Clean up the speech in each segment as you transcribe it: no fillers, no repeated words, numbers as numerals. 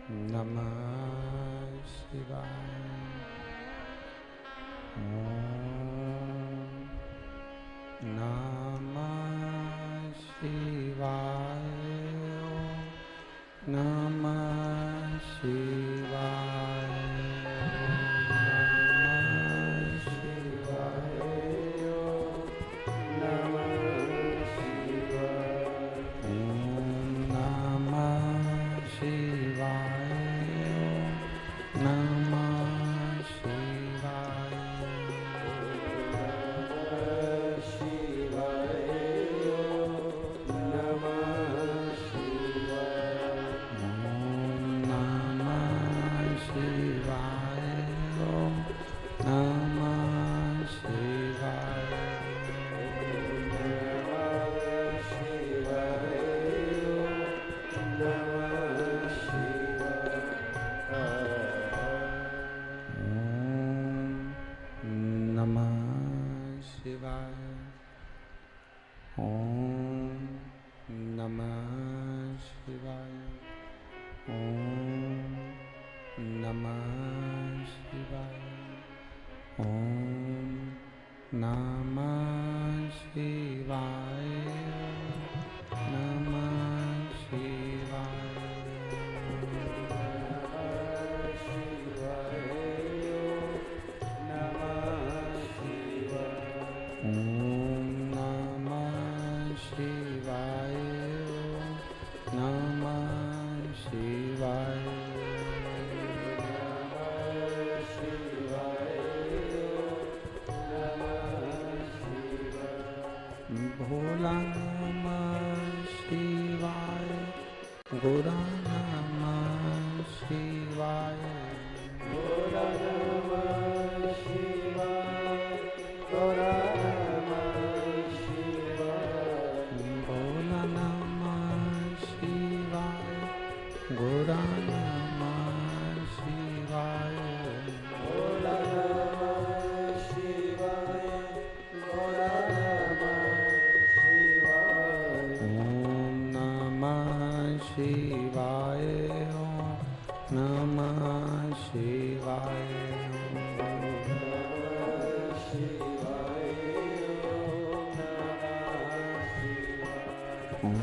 नमः शिवाय। ओम नमः शिवाय। ओम नमः शिवाय। नमः शिवाय। ओम नमः शिवाय। ओम नमः शिवाय। ओम नमः शिवाय। ओम नमः शिवाय। ओम नमः शिवाय। ओम नमः शिवाय। ओम नमः शिवाय। ओम नमः शिवाय। नमः शिवाय। ओम नमः शिवाय। ओम नमः शिवाय। भोला नमः शिवाय। गोरा नमः शिवाय। भोला नमः शिवाय। गोरा नमः शिवाय। भोला नमः शिवाय। गोरा नमः शिवाय। भोला नमः शिवाय। गोरा नमः शिवाय। ओम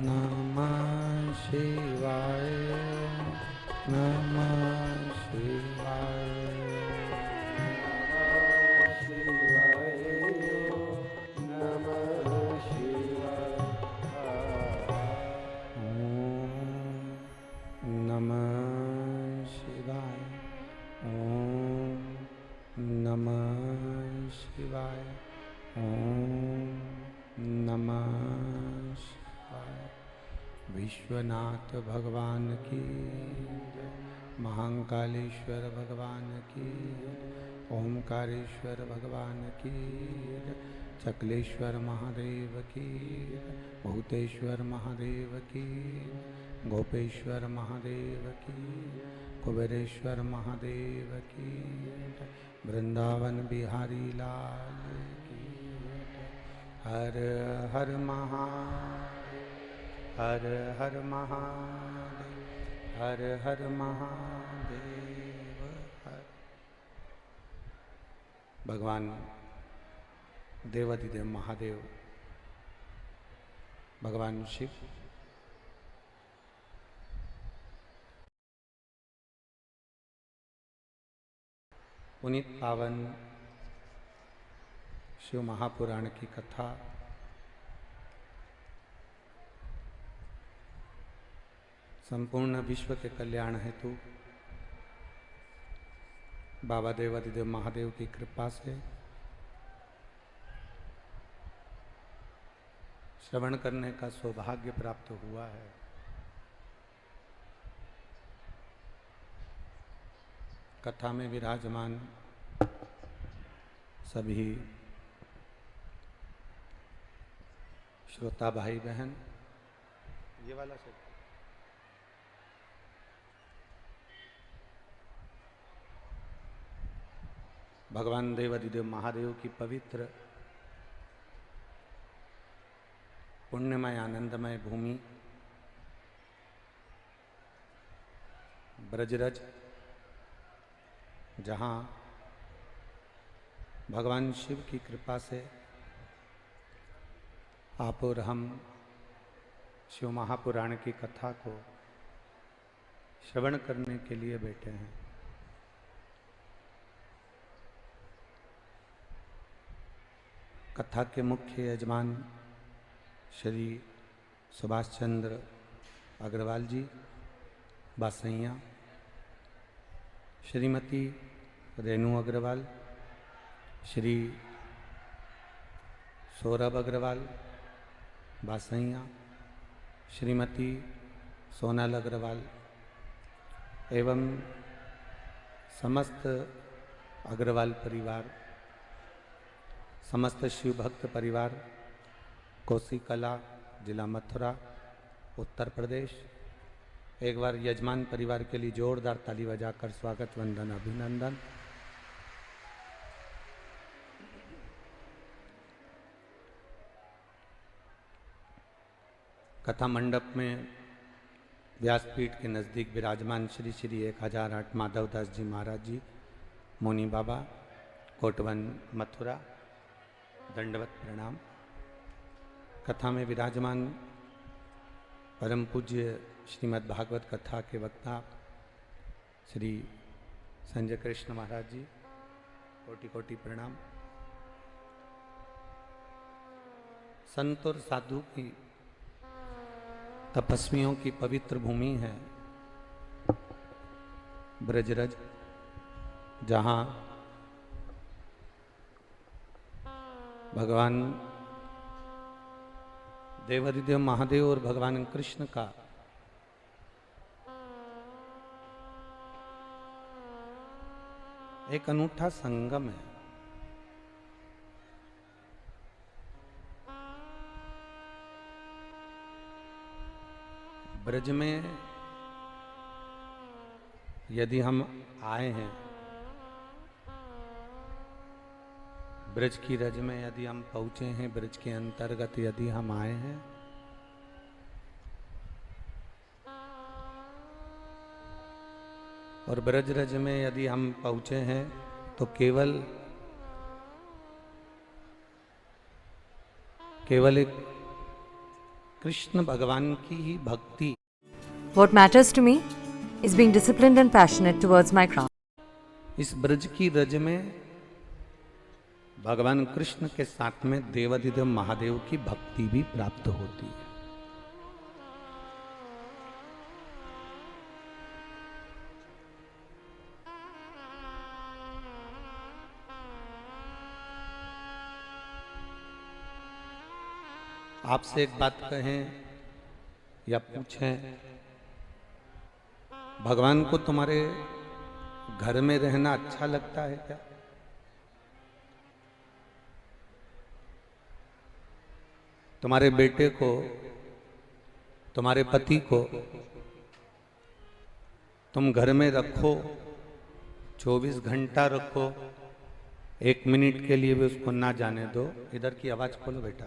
नमः शिवाय। ओम नमः शिवाय। ओम नमः शिवाय। ओम नमः शिवाय। ओम नमः शिवाय। ओम नमः शिवाय। ओम नमः शिवाय। विश्वनाथ भगवान की जय। महाकालेश्वर भगवान की जय। ओमकारेश्वर भगवान की जय। चकलेश्वर महादेव की जय। भूतेश्वर महादेव की जय। गोपेश्वर महादेव की जय। कुबेरेश्वर महादेव की जय। वृंदावन बिहारी लाल की जय। हर हर महादेव। हर हर महादेव। हर हर महादेव। हर भगवान देवाधिदेव महादेव भगवान शिव पुनीत पावन शिव महापुराण की कथा संपूर्ण विश्व के कल्याण हेतु बाबा देवाधिदेव महादेव की कृपा से श्रवण करने का सौभाग्य प्राप्त हुआ है। कथा में विराजमान सभी श्रोता भाई बहन, ये वाला से भगवान देवाधिदेव महादेव की पवित्र पुण्यमय आनंदमय भूमि ब्रजरज, जहाँ भगवान शिव की कृपा से आप और हम शिव महापुराण की कथा को श्रवण करने के लिए बैठे हैं। कथा के मुख्य यजमान श्री सुभाष चंद्र अग्रवाल जी बासैया, श्रीमती रेणु अग्रवाल, श्री सौरभ अग्रवाल बासैया, श्रीमती सोनल अग्रवाल एवं समस्त अग्रवाल परिवार, समस्त शिव भक्त परिवार, कोसी कला, जिला मथुरा, उत्तर प्रदेश। एक बार यजमान परिवार के लिए जोरदार ताली बजाकर स्वागत, वंदन, अभिनंदन। कथा मंडप में व्यासपीठ के नज़दीक विराजमान श्री श्री 1008 माधवदास जी महाराज जी, मोनी बाबा, कोटवन मथुरा, दंडवत प्रणाम। कथा में विराजमान परम पूज्य श्रीमद् भागवत कथा के वक्ता श्री संजय कृष्ण महाराज जी, कोटि कोटि प्रणाम। संत और साधु की, तपस्वियों की पवित्र भूमि है ब्रजरज, जहाँ भगवान देवाधिदेव महादेव और भगवान कृष्ण का एक अनूठा संगम है। ब्रज में यदि हम आए हैं, ब्रज की रज में यदि हम पहुंचे हैं, ब्रज के अंतर्गत यदि हम आए हैं, और ब्रज रज में यदि हम पहुंचे हैं तो केवल एक कृष्ण भगवान की ही भक्ति। What matters to me is being disciplined and passionate towards my craft. इस ब्रज की रज में भगवान कृष्ण के साथ में देवाधिदेव महादेव की भक्ति भी प्राप्त होती है। आपसे एक बात कहें या पूछें, भगवान को तुम्हारे घर में रहना अच्छा लगता है क्या? तुम्हारे बेटे को, तुम्हारे पति को तुम घर में रखो, 24 घंटा रखो, 1 मिनट के लिए भी उसको ना जाने दो। इधर की आवाज खोलो बेटा,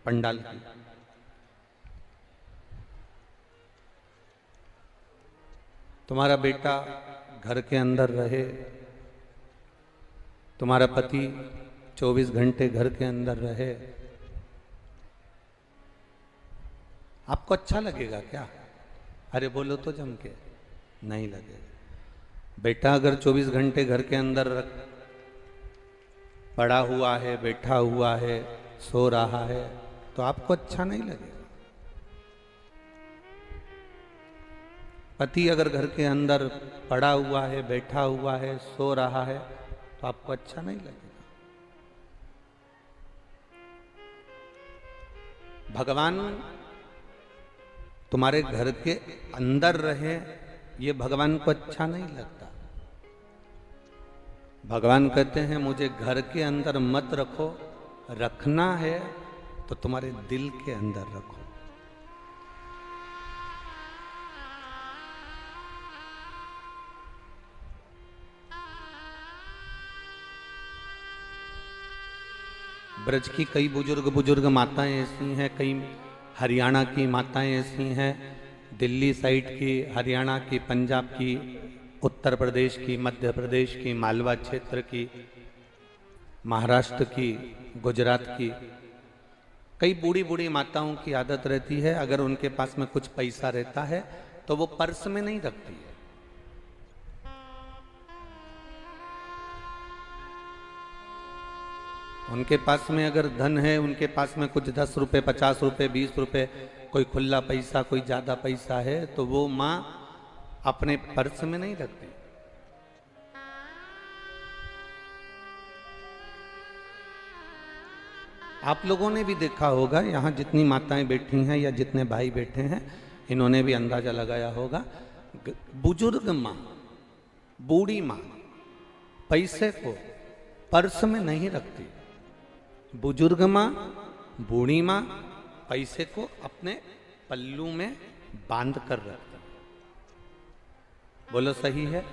पंडाल की। तुम्हारा बेटा घर के अंदर रहे, तुम्हारा पति 24 घंटे घर के अंदर रहे, आपको अच्छा लगेगा क्या? अरे बोलो तो जम के, नहीं लगेगा। बेटा अगर 24 घंटे घर के अंदर पड़ा हुआ है, बैठा हुआ है, सो रहा है, तो आपको अच्छा नहीं लगेगा। पति अगर घर के अंदर पड़ा हुआ है, बैठा हुआ है, सो रहा है, तो आपको अच्छा नहीं लगेगा। भगवान तुम्हारे घर के अंदर रहे, ये भगवान को अच्छा नहीं लगता। भगवान कहते हैं मुझे घर के अंदर मत रखो, रखना है तो तुम्हारे दिल के अंदर रखो। ब्रज की कई बुजुर्ग माताएं ऐसी हैं, कई हरियाणा की माताएं ऐसी हैं दिल्ली साइड की, हरियाणा की, पंजाब की, उत्तर प्रदेश की, मध्य प्रदेश की, मालवा क्षेत्र की, महाराष्ट्र की, गुजरात की, कई बूढ़ी बूढ़ी माताओं की आदत रहती है, अगर उनके पास में कुछ पैसा रहता है तो वो पर्स में नहीं रखती है। उनके पास में अगर धन है, उनके पास में कुछ 10 रुपए, 50 रुपए, 20 रुपए, कोई खुला पैसा, कोई ज्यादा पैसा है, तो वो माँ अपने पर्स में नहीं रखती। आप लोगों ने भी देखा होगा, यहाँ जितनी माताएं बैठी हैं या जितने भाई बैठे हैं, इन्होंने भी अंदाजा लगाया होगा, बुजुर्ग माँ, बूढ़ी माँ पैसे को पर्स में नहीं रखती। बुजुर्ग माँ, बूढ़ी माँ पैसे को अपने पल्लू में बांध कर रखती। बोलो सही है?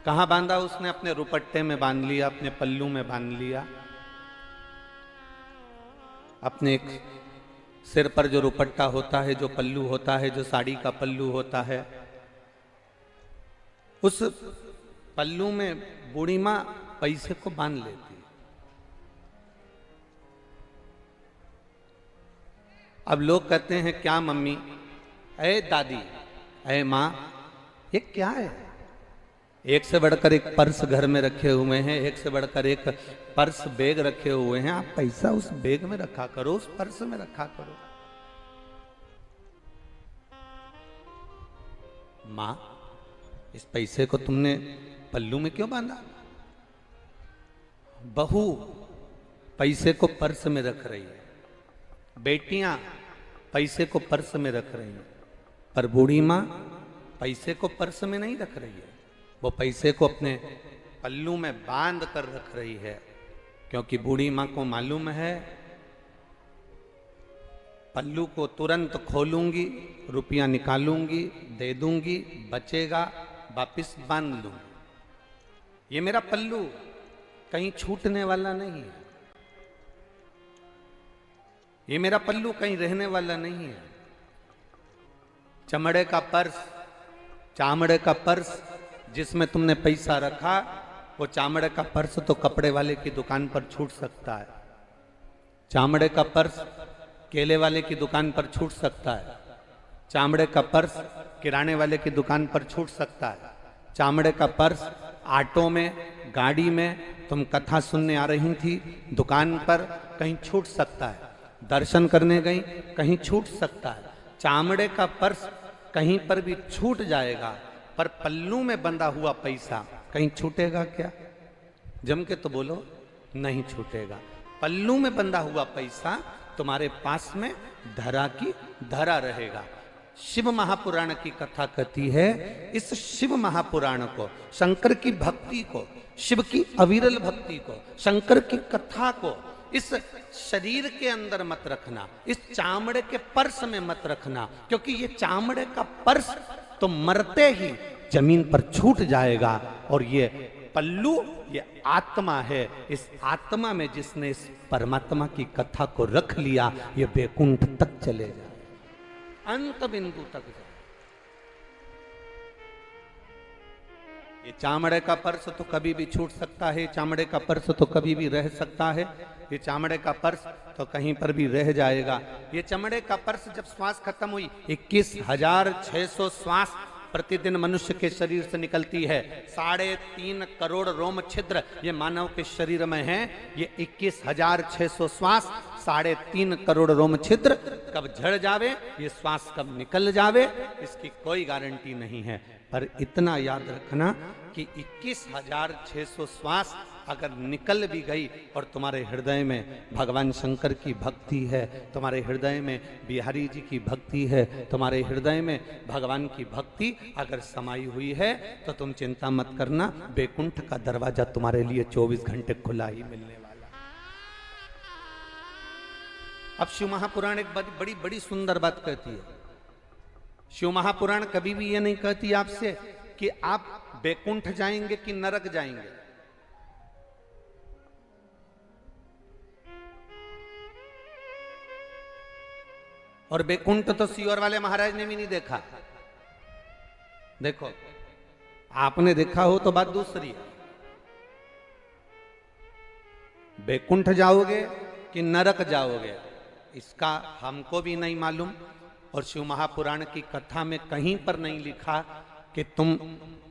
कहाँ बांधा उसने? अपने रुपट्टे में बांध लिया, अपने पल्लू में बांध लिया। अपने एक सिर पर जो रुपट्टा होता है, जो पल्लू होता है, जो साड़ी का पल्लू होता है, उस पल्लू में बूढ़ी माँ पैसे को बांध लेती है। अब लोग कहते हैं क्या मम्मी, अरे दादी, अरे माँ, ये क्या है? एक से बढ़कर एक पर्स घर में रखे हुए हैं, एक से बढ़कर एक पर्स बैग रखे हुए हैं। आप पैसा उस बैग में रखा करो, उस पर्स में रखा करो। माँ, इस पैसे को तुमने पल्लू में क्यों बांधा? बहू पैसे को पर्स में रख रही है, बेटियां पैसे को पर्स में रख रही हैं, पर बूढ़ी माँ पैसे को पर्स में नहीं रख रही है, वो पैसे को अपने पल्लू में बांध कर रख रही है। क्योंकि बूढ़ी माँ को मालूम है, पल्लू को तुरंत खोलूंगी, रुपया निकालूंगी, दे दूंगी, बचेगा, वापिस बांध लूंगी। ये मेरा पल्लू कहीं छूटने वाला नहीं है, ये मेरा पल्लू कहीं रहने वाला नहीं है। चमड़े का पर्स, चामड़े का पर्स जिसमें तुमने पैसा रखा, वो चामड़े का पर्स तो कपड़े वाले की दुकान पर छूट सकता है, चामड़े का पर्स केले वाले की दुकान पर छूट सकता है, चामड़े का पर्स किराने वाले की दुकान पर छूट सकता है, चामड़े का पर्स ऑटो में, गाड़ी में, तुम कथा सुनने आ रही थी, दुकान पर कहीं छूट सकता है, दर्शन करने गई कहीं छूट सकता है। चामड़े का पर्स कहीं पर भी छूट जाएगा, पर पल्लू में बंधा हुआ पैसा कहीं छूटेगा क्या? जम के तो बोलो, नहीं छूटेगा। पल्लू में बंधा हुआ पैसा तुम्हारे पास में धरा की धरा रहेगा। शिव महापुराण की कथा कहती है, इस शिव महापुराण को, शंकर की भक्ति को, शिव की अविरल भक्ति को, शंकर की कथा को इस शरीर के अंदर मत रखना, इस चामड़े के पर्स में मत रखना, क्योंकि ये चामड़े का पर्स तो मरते ही जमीन पर छूट जाएगा। और ये पल्लू, ये आत्मा है, इस आत्मा में जिसने इस परमात्मा की कथा को रख लिया, ये वैकुंठ तक चले जाए, अंत बिंदु तक जाए। ये चामड़े का पर्स तो कभी भी छूट सकता है, चामड़े का पर्स तो कभी भी रह सकता है, ये चामड़े का पर्स तो कहीं पर भी रह जाएगा। ये चमड़े का पर्स जब श्वास खत्म हुई, 21,600 श्वास प्रतिदिन मनुष्य के शरीर से निकलती है। 3.5 करोड़ रोम छिद्र ये मानव के शरीर में हैं। ये 21,600 श्वास, 3.5 करोड़ रोम छिद्र कब झड़ जावे, ये श्वास कब निकल जावे, इसकी कोई गारंटी नहीं है। पर इतना याद रखना कि 21,600 श्वास अगर निकल भी गई और तुम्हारे हृदय में भगवान शंकर की भक्ति है, तुम्हारे हृदय में बिहारी जी की भक्ति है, तुम्हारे हृदय में भगवान की भक्ति अगर समाई हुई है, तो तुम चिंता मत करना, वैकुंठ का दरवाजा तुम्हारे लिए 24 घंटे खुला ही मिलने वाला। अब शिव महापुराण एक बड़ी बड़ी सुंदर बात कहती है। शिव महापुराण कभी भी ये नहीं कहती आपसे कि आप वैकुंठ जाएंगे कि नरक जाएंगे। और बैकुंठ तो सीहोर वाले महाराज ने भी नहीं देखा। देखो, आपने देखा हो तो बात दूसरी है। बैकुंठ जाओगे कि नरक जाओगे, इसका हमको भी नहीं मालूम, और शिव महापुराण की कथा में कहीं पर नहीं लिखा कि तुम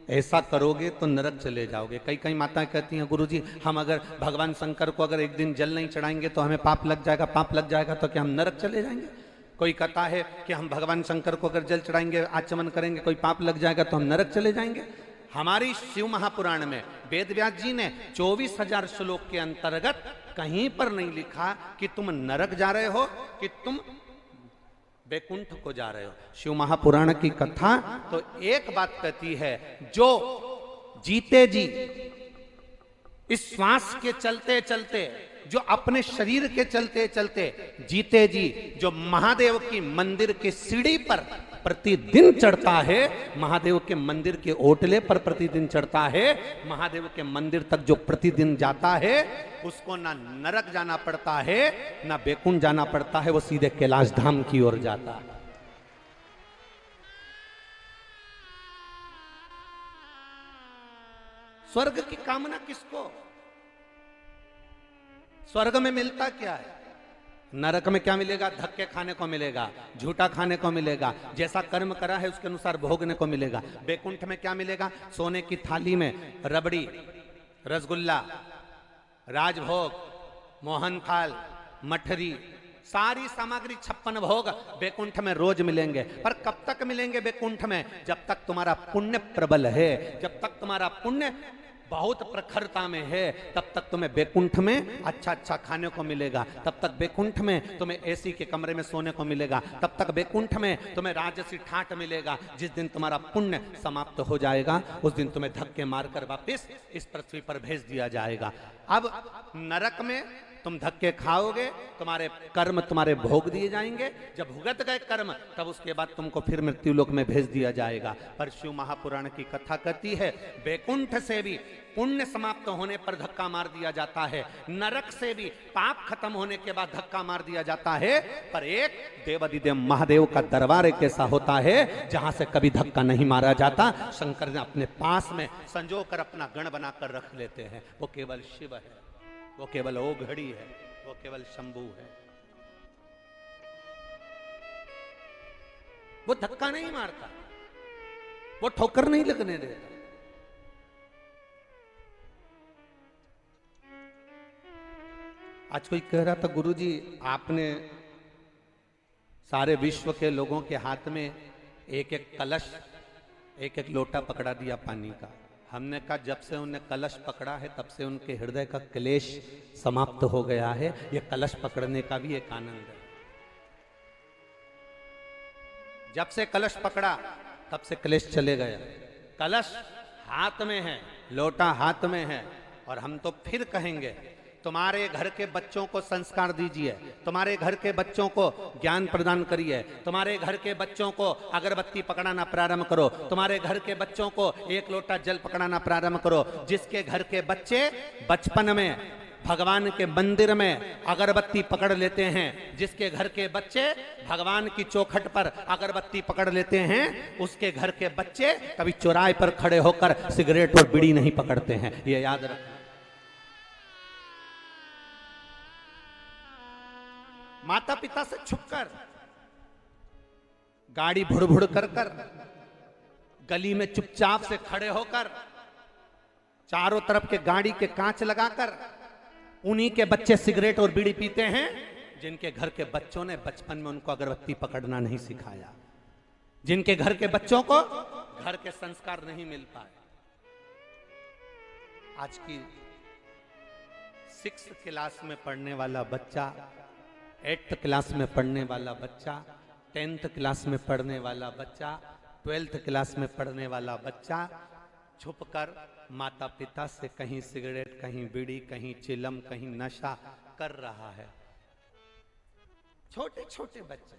ऐसा करोगे तो नरक चले जाओगे। कई कई माताएं कहती हैं, गुरुजी हम अगर भगवान शंकर को अगर एक दिन जल नहीं चढ़ाएंगे तो हमें पाप लग जाएगा, पाप लग जाएगा तो क्या हम नरक चले जाएंगे। कोई कहता है कि हम भगवान शंकर को अगर जल चढ़ाएंगे, आचमन करेंगे, कोई पाप लग जाएगा तो हम नरक चले जाएंगे। हमारी शिव महापुराण में वेद व्यास जी ने 24,000 श्लोक के अंतर्गत कहीं पर नहीं लिखा कि तुम नरक जा रहे हो कि तुम बैकुंठ को जा रहे हो। शिव महापुराण की कथा तो एक बात कहती है, जो जीते जी इस श्वास के चलते चलते, जो अपने शरीर के चलते चलते जीते जी जो महादेव की मंदिर के सीढ़ी पर प्रतिदिन चढ़ता है, महादेव के मंदिर के ओटले पर प्रतिदिन चढ़ता है, महादेव के मंदिर तक जो प्रतिदिन जाता है, उसको ना नरक जाना पड़ता है ना बैकुंठ जाना पड़ता है, वो सीधे कैलाश धाम की ओर जाता है। स्वर्ग की कामना किसको? स्वर्ग में मिलता क्या है? नरक में क्या मिलेगा? धक्के खाने को मिलेगा, झूठा खाने को मिलेगा, जैसा कर्म करा है उसके अनुसार भोगने को मिलेगा। बैकुंठ में क्या मिलेगा? सोने की थाली में रबड़ी, रसगुल्ला, राजभोग, मोहन थाल, मठरी, सारी सामग्री 56 भोग बैकुंठ में रोज मिलेंगे। पर कब तक मिलेंगे बैकुंठ में? जब तक तुम्हारा पुण्य प्रबल है, जब तक तुम्हारा पुण्य बहुत प्रखरता में है, तब तक तुम्हें बैकुंठ में अच्छा अच्छा खाने को मिलेगा, तब तक बैकुंठ में तुम्हें एसी के कमरे में सोने को मिलेगा, तब तक बैकुंठ में तुम्हें राजसी ठाट मिलेगा। जिस दिन तुम्हारा पुण्य समाप्त हो जाएगा, उस दिन तुम्हें धक्के मारकर वापस इस पृथ्वी पर भेज दिया जाएगा। अब नरक में तुम धक्के खाओगे, तुम्हारे कर्म तुम्हारे भोग दिए जाएंगे, जब भुगत गए कर्म तब उसके बाद तुमको फिर मृत्यु लोक में भेज दिया जाएगा। पर शिव महापुराण की कथा कहती है, बैकुंठ से भी पुण्य समाप्त होने पर धक्का मार दिया जाता है, नरक से भी पाप खत्म होने के बाद धक्का मार दिया जाता है। पर एक देवाधिदेव महादेव का दरबार एक ऐसा होता है जहां से कभी धक्का नहीं मारा जाता। शंकर ने अपने पास में संजो कर अपना गण बनाकर रख लेते हैं। वो केवल शिव है, वो केवल ओघड़ी है, वो केवल शंभू है। वो धक्का नहीं मारता, वो ठोकर नहीं लगने देता। आज कोई कह रहा था, गुरुजी आपने सारे विश्व के लोगों के हाथ में एक एक कलश, एक एक लोटा पकड़ा दिया पानी का। हमने कहा जब से उन्हें कलश पकड़ा है तब से उनके हृदय का क्लेश समाप्त हो गया है। यह कलश पकड़ने का भी एक आनंद है। जब से कलश पकड़ा तब से क्लेश चले गया। कलश हाथ में है, लोटा हाथ में है, और हम तो फिर कहेंगे, तुम्हारे घर के बच्चों को संस्कार दीजिए, तुम्हारे घर के बच्चों को ज्ञान प्रदान करिए, तुम्हारे घर के बच्चों को अगरबत्ती पकड़ाना प्रारंभ करो, तुम्हारे घर के बच्चों को एक लोटा जल पकड़ाना प्रारंभ करो। जिसके घर के बच्चे बचपन में भगवान के मंदिर में अगरबत्ती पकड़ लेते हैं, जिसके घर के बच्चे भगवान की चौखट पर अगरबत्ती पकड़ लेते हैं, उसके घर के बच्चे कभी चौराहे पर खड़े होकर सिगरेट और बीड़ी नहीं पकड़ते हैं। ये याद रखना। माता पिता से छुपकर, गाड़ी भुड़ भुड़ कर कर, गली में चुपचाप से खड़े होकर, चारों तरफ के गाड़ी के कांच लगाकर, उन्हीं के बच्चे सिगरेट और बीड़ी पीते हैं जिनके घर के बच्चों ने बचपन में उनको अगरबत्ती पकड़ना नहीं सिखाया, जिनके घर के बच्चों को घर के संस्कार नहीं मिल पाए। आज की 6th क्लास में पढ़ने वाला बच्चा, 8th क्लास में पढ़ने वाला बच्चा, 10th क्लास में पढ़ने वाला बच्चा, 12th क्लास में पढ़ने वाला बच्चा छुपकर माता पिता से कहीं सिगरेट, कहीं बीड़ी, कहीं चिलम, कहीं नशा कर रहा है। छोटे छोटे बच्चे,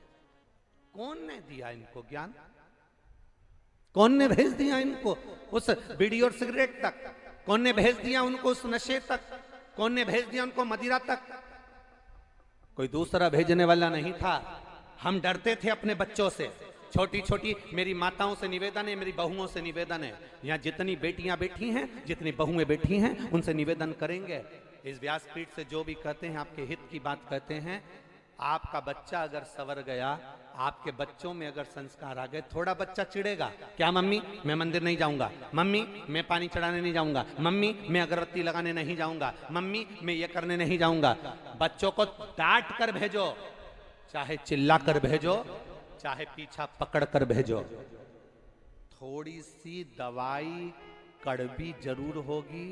कौन ने दिया इनको ज्ञान? कौन ने भेज दिया इनको उस बीड़ी और सिगरेट तक? कौन ने भेज दिया उनको उस नशे तक? कौन ने भेज दिया उनको मदिरा तक? कोई दूसरा भेजने वाला नहीं था। हम डरते थे अपने बच्चों से। छोटी छोटी मेरी माताओं से निवेदन है, मेरी बहुओं से निवेदन है, यहाँ जितनी बेटियां बैठी हैं, जितनी बहुएं बैठी हैं, उनसे निवेदन करेंगे, इस व्यासपीठ से जो भी कहते हैं आपके हित की बात कहते हैं। आपका बच्चा अगर सवर गया, आपके बच्चों में अगर संस्कार आ गए, थोड़ा बच्चा चिढ़ेगा, क्या मम्मी मैं मंदिर नहीं जाऊंगा, मम्मी मैं पानी चढ़ाने नहीं जाऊंगा, मम्मी मैं अगरबत्ती लगाने नहीं जाऊंगा, मम्मी मैं ये करने नहीं जाऊंगा। बच्चों को डांट कर भेजो, चाहे चिल्ला कर भेजो, चाहे पीछा पकड़ कर भेजो। थोड़ी सी दवाई कड़वी जरूर होगी,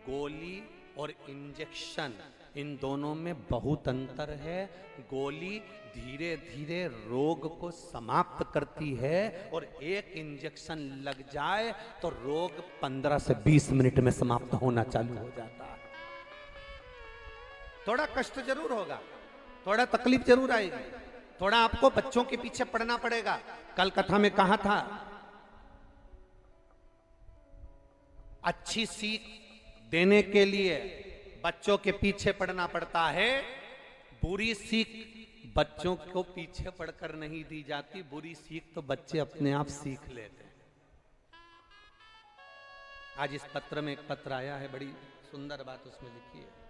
गोली और इंजेक्शन इन दोनों में बहुत अंतर है। गोली धीरे धीरे रोग को समाप्त करती है और एक इंजेक्शन लग जाए तो रोग 15 से 20 मिनट में समाप्त होना चालू हो जाता है। थोड़ा कष्ट जरूर होगा, थोड़ा तकलीफ जरूर आएगी, थोड़ा आपको बच्चों के पीछे पड़ना पड़ेगा। कल कथा में कहा था, अच्छी सीख देने के लिए बच्चों के पीछे पड़ना पड़ता है, बुरी सीख बच्चों को पीछे पड़कर नहीं दी जाती, बुरी सीख तो बच्चे अपने आप सीख लेते हैं। आज इस पत्र में एक पत्र आया है, बड़ी सुंदर बात उसमें लिखी है।